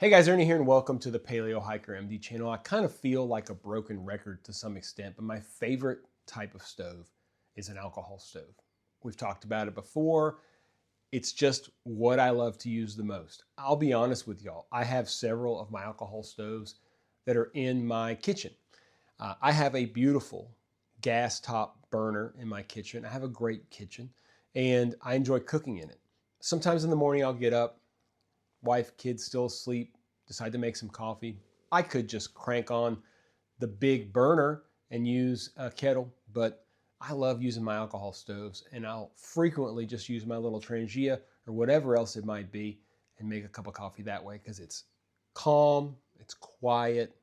Hey guys, Ernie here and welcome to the Paleo Hiker MD channel. I kind of feel like a broken record to some extent, but my favorite type of stove is an alcohol stove. We've talked about it before. It's just what I love to use the most. I'll be honest with y'all. I have several of my alcohol stoves that are in my kitchen. I have a beautiful gas top burner in my kitchen. I have a great kitchen and I enjoy cooking in it. Sometimes in the morning I'll get up, wife, kids still asleep, decide to make some coffee. I could just crank on the big burner and use a kettle, but I love using my alcohol stoves and I'll frequently just use my little Trangia or whatever else it might be and make a cup of coffee that way because it's calm, it's quiet,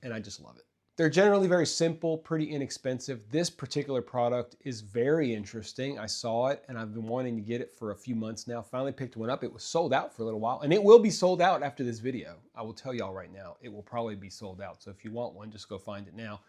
and I just love it. They're generally very simple, pretty inexpensive. This particular product is very interesting. I saw it and I've been wanting to get it for a few months now. Finally picked one up. It was sold out for a little while and it will be sold out after this video. I will tell y'all right now, it will probably be sold out. So if you want one, just go find it now.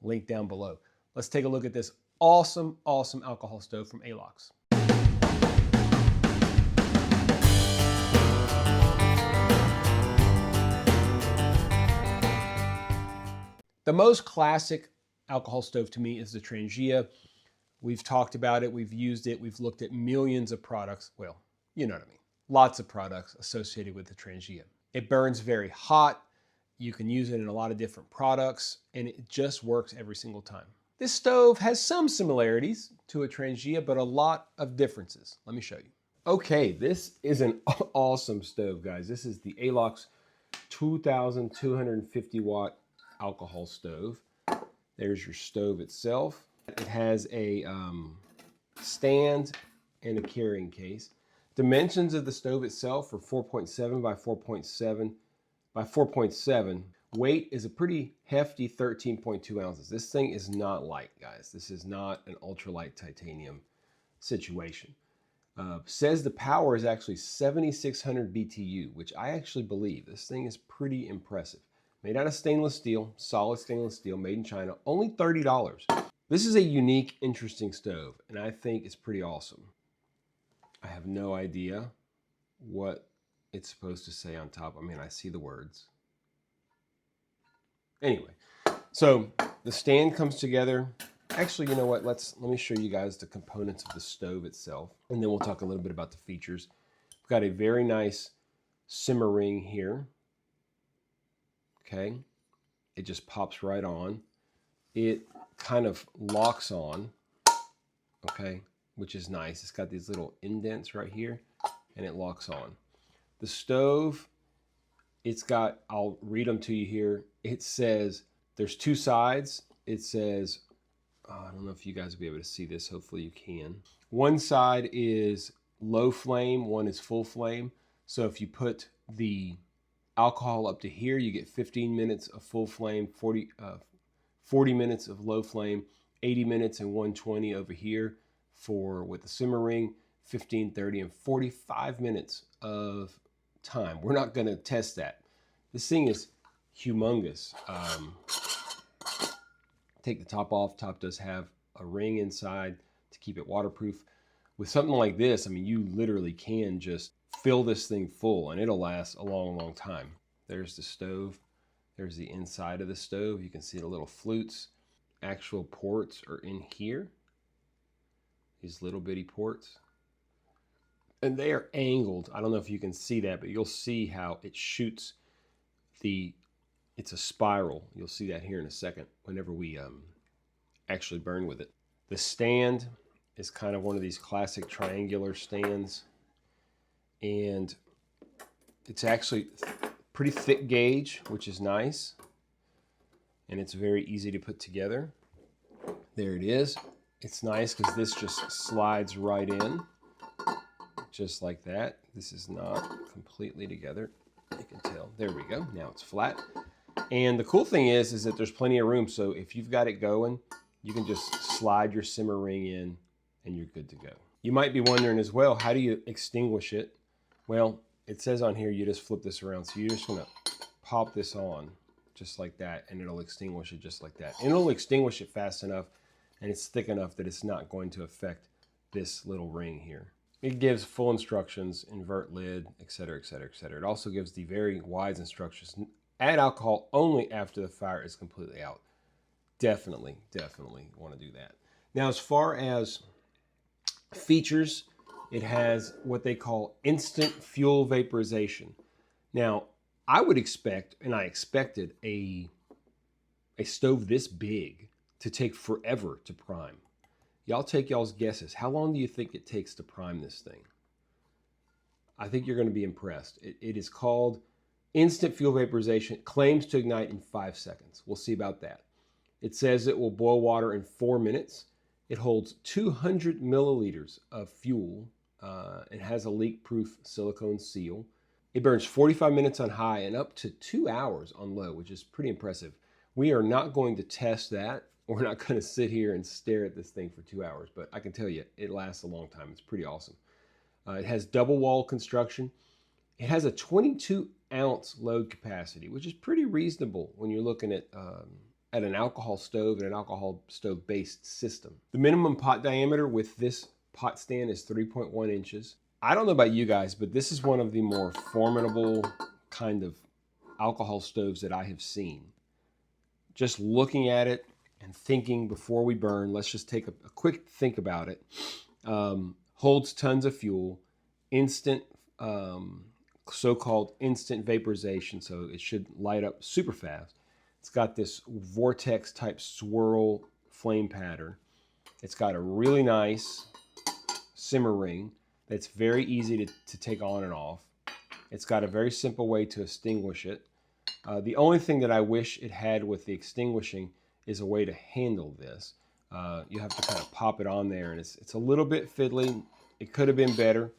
Link down below. Let's take a look at this awesome, awesome alcohol stove from ALOCS. The most classic alcohol stove to me is the Trangia. We've talked about it, we've used it, we've looked at millions of products. Well, you know what I mean. Lots of products associated with the Trangia. It burns very hot. You can use it in a lot of different products and it just works every single time. This stove has some similarities to a Trangia, but a lot of differences. Let me show you. Okay, this is an awesome stove, guys. This is the ALOCS 2250 watt alcohol stove. There's your stove itself. It has a stand and a carrying case. Dimensions of the stove itself are 4.7 by 4.7 by 4.7. Weight is a pretty hefty 13.2 ounces. This thing is not light, guys. This is not an ultralight titanium situation. Says the power is actually 7,600 BTU, which I actually believe. This thing is pretty impressive. Made out of stainless steel, solid stainless steel, made in China, only $30. This is a unique, interesting stove, and I think it's pretty awesome. I have no idea what it's supposed to say on top. I mean, I see the words. Anyway, so the stand comes together. Actually, you know what? Let me show you guys the components of the stove itself, and then we'll talk a little bit about the features. We've got a very nice simmer ring here. Okay, it just pops right on. It kind of locks on, okay, which is nice. It's got these little indents right here, and it locks on. The stove, it's got, I'll read them to you here. It says, there's two sides. It says, I don't know if you guys will be able to see this. Hopefully you can. One side is low flame, one is full flame. So if you put the alcohol up to here, you get 15 minutes of full flame, 40 minutes of low flame, 80 minutes and 120 over here for with the simmer ring, 15, 30, and 45 minutes of time. We're not going to test that. This thing is humongous. Take the top off. Top does have a ring inside to keep it waterproof. With something like this, I mean, you literally can just fill this thing full and it'll last a long, long time. There's the stove. There's the inside of the stove. You can see the little flutes. Actual ports are in here. These little bitty ports. And they are angled. I don't know if you can see that, but you'll see how it shoots it's a spiral. You'll see that here in a second whenever we actually burn with it. The stand is kind of one of these classic triangular stands. And it's actually pretty thick gauge, which is nice. And it's very easy to put together. There it is. It's nice because this just slides right in, just like that. This is not completely together. You can tell. There we go. Now it's flat. And the cool thing is that there's plenty of room. So if you've got it going, you can just slide your simmer ring in and you're good to go. You might be wondering as well, how do you extinguish it? Well, it says on here, you just flip this around. So you're just gonna pop this on just like that and it'll extinguish it just like that. And it'll extinguish it fast enough and it's thick enough that it's not going to affect this little ring here. It gives full instructions, invert lid, etc., etc., etc. It also gives the very wise instructions. Add alcohol only after the fire is completely out. Definitely want to do that. Now, as far as features, it has what they call instant fuel vaporization. Now, I would expect, and I expected, a stove this big to take forever to prime. Y'all take y'all's guesses. How long do you think it takes to prime this thing? I think you're going to be impressed. It is called instant fuel vaporization. It claims to ignite in 5 seconds. We'll see about that. It says it will boil water in 4 minutes. It holds 200 milliliters of fuel. It has a leak-proof silicone seal. It burns 45 minutes on high and up to 2 hours on low, which is pretty impressive. We are not going to test that. We're not going to sit here and stare at this thing for 2 hours, but I can tell you it lasts a long time. It's pretty awesome. It has double wall construction. It has a 22-ounce load capacity, which is pretty reasonable when you're looking at an alcohol stove and an alcohol stove-based system. The minimum pot diameter with this pot stand is 3.1 inches. I don't know about you guys, but this is one of the more formidable kind of alcohol stoves that I have seen. Just looking at it and thinking before we burn, let's just take a quick think about it. Holds tons of fuel, instant, so-called instant vaporization, so it should light up super fast. It's got this vortex type swirl flame pattern. It's got a really nice simmer ring that's very easy to take on and off. It's got a very simple way to extinguish it. The only thing that I wish it had with the extinguishing is a way to handle this. You have to kind of pop it on there, and it's a little bit fiddly. It could have been better.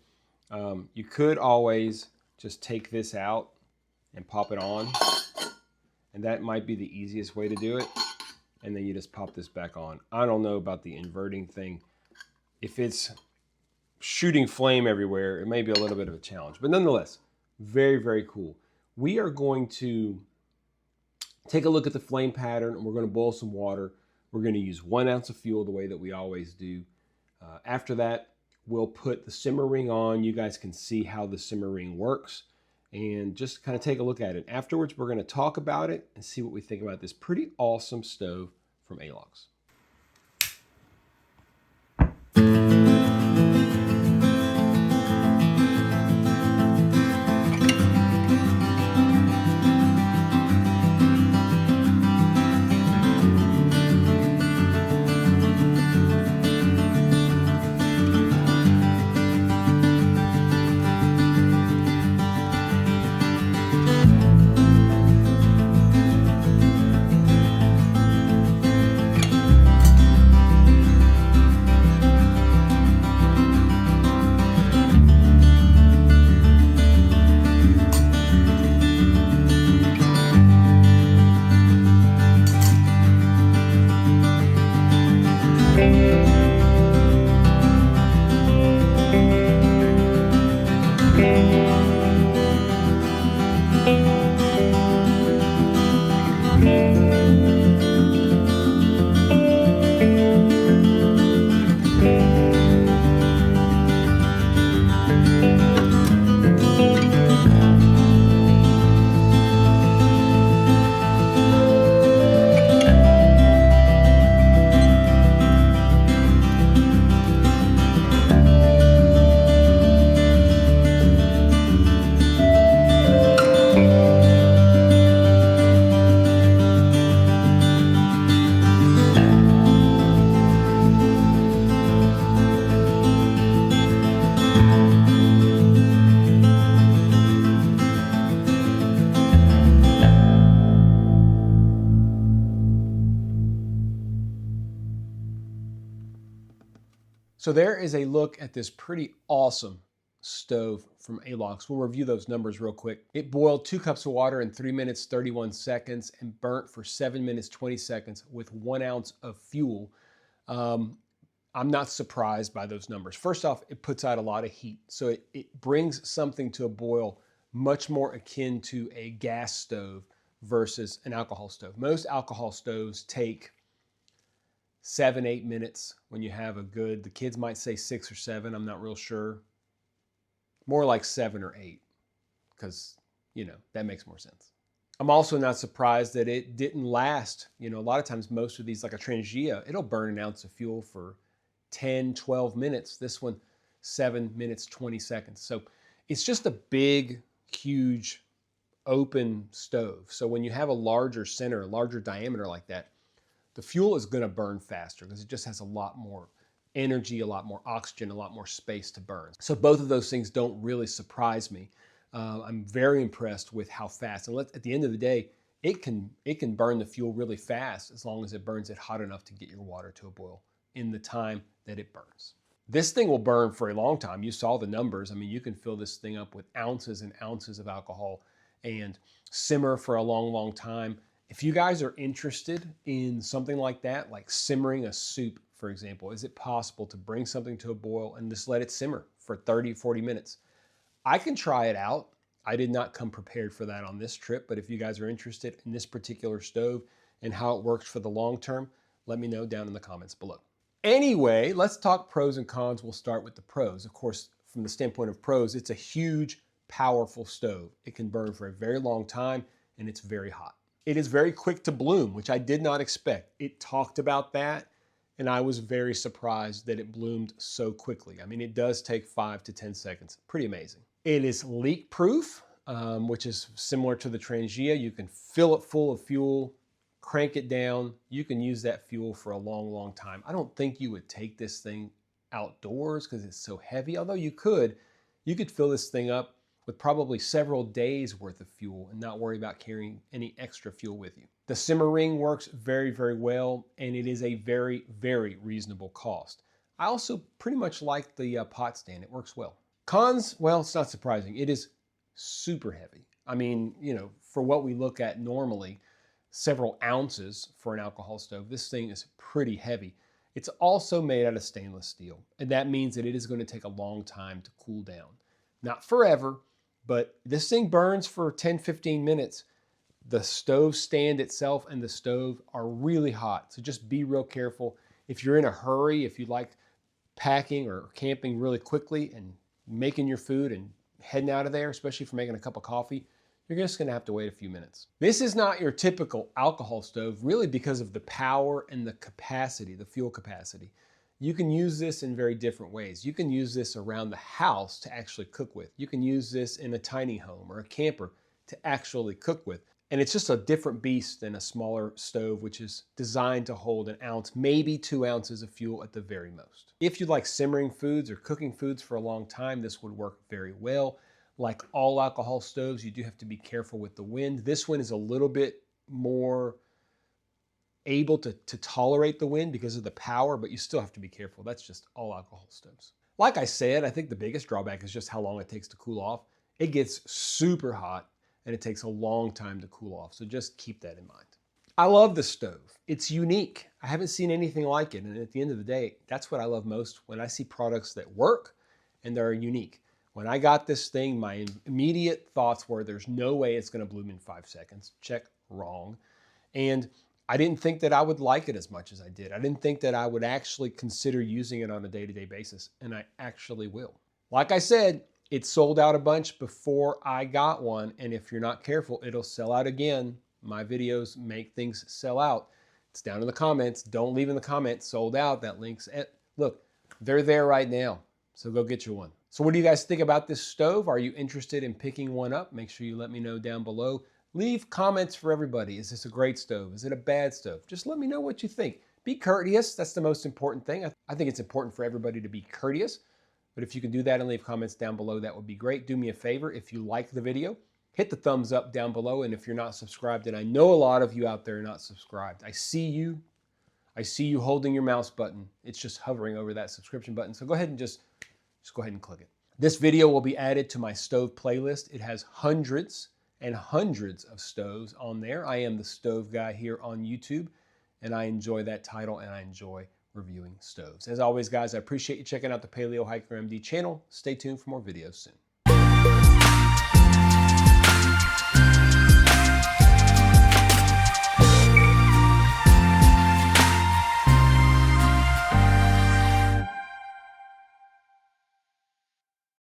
You could always just take this out and pop it on, and that might be the easiest way to do it. And then you just pop this back on. I don't know about the inverting thing. If it's shooting flame everywhere, it may be a little bit of a challenge, but nonetheless, very, very cool. We are going to take a look at the flame pattern, and we're going to boil some water. We're going to use 1 ounce of fuel the way that we always do. After that, we'll put the simmer ring on. You guys can see how the simmer ring works and just kind of take a look at it. Afterwards, we're going to talk about it and see what we think about this pretty awesome stove from ALOCS. So there is a look at this pretty awesome stove from ALOCS. We'll review those numbers real quick. It boiled 2 cups of water in 3 minutes, 31 seconds and burnt for 7 minutes, 20 seconds with 1 ounce of fuel. I'm not surprised by those numbers. First off, it puts out a lot of heat. So it brings something to a boil much more akin to a gas stove versus an alcohol stove. Most alcohol stoves take 7-8 minutes when you have a good, the kids might say 6 or 7, I'm not real sure. More like 7 or 8, because, you know, that makes more sense. I'm also not surprised that it didn't last. You know, a lot of times most of these, like a Trangia, it'll burn an ounce of fuel for 10, 12 minutes. This one, 7 minutes, 20 seconds. So it's just a big, huge, open stove. So when you have a larger center, a larger diameter like that, the fuel is going to burn faster because it just has a lot more energy, a lot more oxygen, a lot more space to burn. So both of those things don't really surprise me. I'm very impressed with how fast. And at the end of the day, it can burn the fuel really fast as long as it burns it hot enough to get your water to a boil in the time that it burns. This thing will burn for a long time. You saw the numbers. I mean, you can fill this thing up with ounces and ounces of alcohol and simmer for a long, long time. If you guys are interested in something like that, like simmering a soup, for example, is it possible to bring something to a boil and just let it simmer for 30, 40 minutes? I can try it out. I did not come prepared for that on this trip, but if you guys are interested in this particular stove and how it works for the long term, let me know down in the comments below. Anyway, let's talk pros and cons. We'll start with the pros. Of course, from the standpoint of pros, it's a huge, powerful stove. It can burn for a very long time and it's very hot. It is very quick to bloom, which I did not expect. It talked about that, and I was very surprised that it bloomed so quickly. I mean, it does take 5 to 10 seconds. Pretty amazing. It is leak proof, which is similar to the Trangia. You can fill it full of fuel, crank it down. You can use that fuel for a long, long time. I don't think you would take this thing outdoors because it's so heavy, although you could fill this thing up with probably several days worth of fuel and not worry about carrying any extra fuel with you. The simmer ring works very, very well, and it is a very, very reasonable cost. I also pretty much like the pot stand. It works well. Cons, well, it's not surprising. It is super heavy. I mean, you know, for what we look at normally, several ounces for an alcohol stove, this thing is pretty heavy. It's also made out of stainless steel, and that means that it is going to take a long time to cool down. Not forever, but this thing burns for 10, 15 minutes. The stove stand itself and the stove are really hot. So just be real careful. If you're in a hurry, if you like packing or camping really quickly and making your food and heading out of there, especially for making a cup of coffee, you're just gonna have to wait a few minutes. This is not your typical alcohol stove, really, because of the power and the capacity, the fuel capacity. You can use this in very different ways. You can use this around the house to actually cook with. You can use this in a tiny home or a camper to actually cook with. And it's just a different beast than a smaller stove, which is designed to hold an ounce, maybe 2 ounces of fuel at the very most. If you like simmering foods or cooking foods for a long time, this would work very well. Like all alcohol stoves, you do have to be careful with the wind. This one is a little bit more able to tolerate the wind because of the power, but you still have to be careful. That's just all alcohol stoves. Like I said, I think the biggest drawback is just how long it takes to cool off. It gets super hot and it takes a long time to cool off. So just keep that in mind. I love the stove. It's unique. I haven't seen anything like it. And at the end of the day, that's what I love most, when I see products that work and they're unique. When I got this thing, my immediate thoughts were there's no way it's going to bloom in 5 seconds. Check, wrong. And I didn't think that I would like it as much as I did. I didn't think that I would actually consider using it on a day-to-day basis, and I actually will. Like I said, it sold out a bunch before I got one, and if you're not careful, it'll sell out again. My videos make things sell out. It's down in the comments. Don't leave in the comments, sold out. That link's at, look, they're there right now, so go get you one. So what do you guys think about this stove? Are you interested in picking one up? Make sure you let me know down below. Leave comments for everybody. Is this a great stove? Is it a bad stove? Just let me know what you think. Be courteous. That's the most important thing. I think it's important for everybody to be courteous. But if you can do that and leave comments down below, that would be great. Do me a favor. If you like the video, hit the thumbs up down below. And if you're not subscribed, and I know a lot of you out there are not subscribed, I see you. I see you holding your mouse button. It's just hovering over that subscription button. So go ahead and just go ahead and click it. This video will be added to my stove playlist. It has hundreds and hundreds of stoves on there. I am the Stove Guy here on YouTube, and I enjoy that title, and I enjoy reviewing stoves. As always, guys, I appreciate you checking out the Paleo Hiker MD channel. Stay tuned for more videos soon.